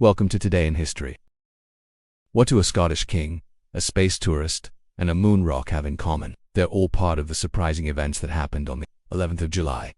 Welcome to Today in History. What do a Scottish king, a space tourist, and a moon rock have in common? They're all part of the surprising events that happened on the 11th of July.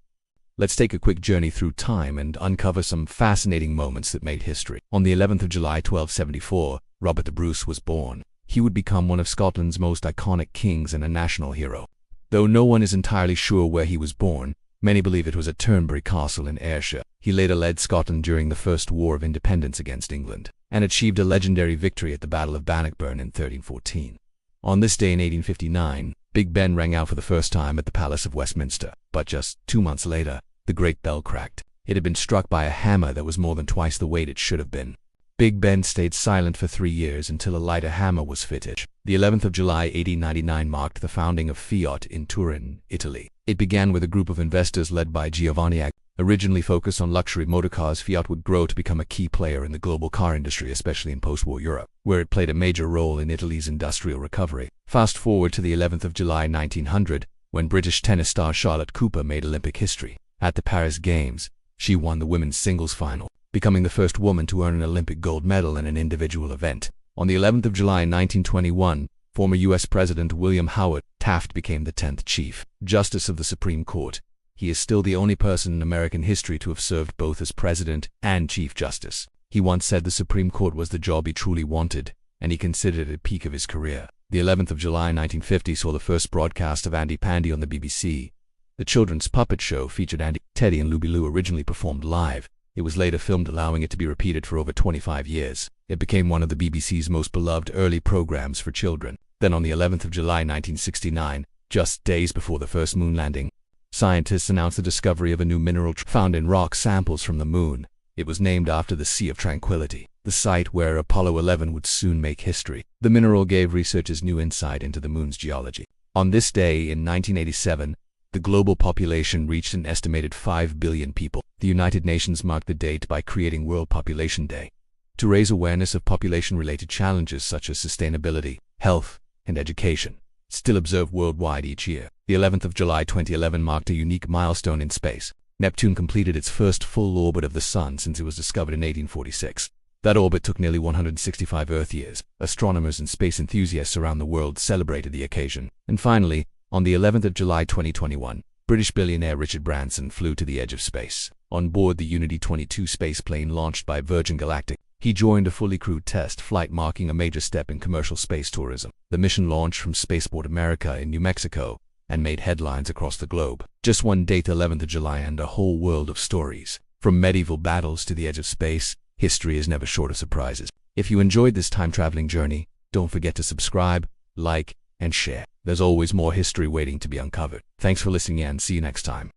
Let's take a quick journey through time and uncover some fascinating moments that made history. On the 11th of July 1274, Robert the Bruce was born. He would become one of Scotland's most iconic kings and a national hero. Though no one is entirely sure where he was born, many believe it was at Turnberry Castle in Ayrshire. He later led Scotland during the First War of Independence against England, and achieved a legendary victory at the Battle of Bannockburn in 1314. On this day in 1859, Big Ben rang out for the first time at the Palace of Westminster, but just 2 months later, the great bell cracked. It had been struck by a hammer that was more than twice the weight it should have been. Big Ben stayed silent for 3 years until a lighter hammer was fitted. The 11th of July 1899 marked the founding of Fiat in Turin, Italy. It began with a group of investors led by Giovanni Agnelli. Originally focused on luxury motorcars, Fiat would grow to become a key player in the global car industry, especially in post-war Europe, where it played a major role in Italy's industrial recovery. Fast forward to the 11th of July 1900, when British tennis star Charlotte Cooper made Olympic history. At the Paris Games, she won the women's singles final, becoming the first woman to earn an Olympic gold medal in an individual event. On the 11th of July 1921, former U.S. President William Howard Taft became the 10th Chief Justice of the Supreme Court. He is still the only person in American history to have served both as President and Chief Justice. He once said the Supreme Court was the job he truly wanted, and he considered it a peak of his career. The 11th of July 1950 saw the first broadcast of Pandy on the BBC. The children's puppet show featured Andy, Teddy and Lou originally performed live. It was later filmed, allowing it to be repeated for over 25 years. It became one of the BBC's most beloved early programs for children. Then on the 11th of July 1969, just days before the first moon landing, scientists announced the discovery of a new mineral found in rock samples from the moon. It was named after the Sea of Tranquility, the site where Apollo 11 would soon make history. The mineral gave researchers new insight into the moon's geology. On this day in 1987, the global population reached an estimated 5 billion people. The United Nations marked the date by creating World Population Day to raise awareness of population-related challenges such as sustainability, health, and education, still observed worldwide each year. The 11th of July 2011 marked a unique milestone in space. Neptune completed its first full orbit of the Sun since it was discovered in 1846. That orbit took nearly 165 Earth years. Astronomers and space enthusiasts around the world celebrated the occasion. And finally, on the 11th of July 2021, British billionaire Richard Branson flew to the edge of space. On board the Unity 22 spaceplane launched by Virgin Galactic, he joined a fully crewed test flight, marking a major step in commercial space tourism. The mission launched from Spaceport America in New Mexico and made headlines across the globe. Just one date, 11th of July, and a whole world of stories. From medieval battles to the edge of space, history is never short of surprises. If you enjoyed this time-traveling journey, don't forget to subscribe, like, and share. There's always more history waiting to be uncovered. Thanks for listening and see you next time.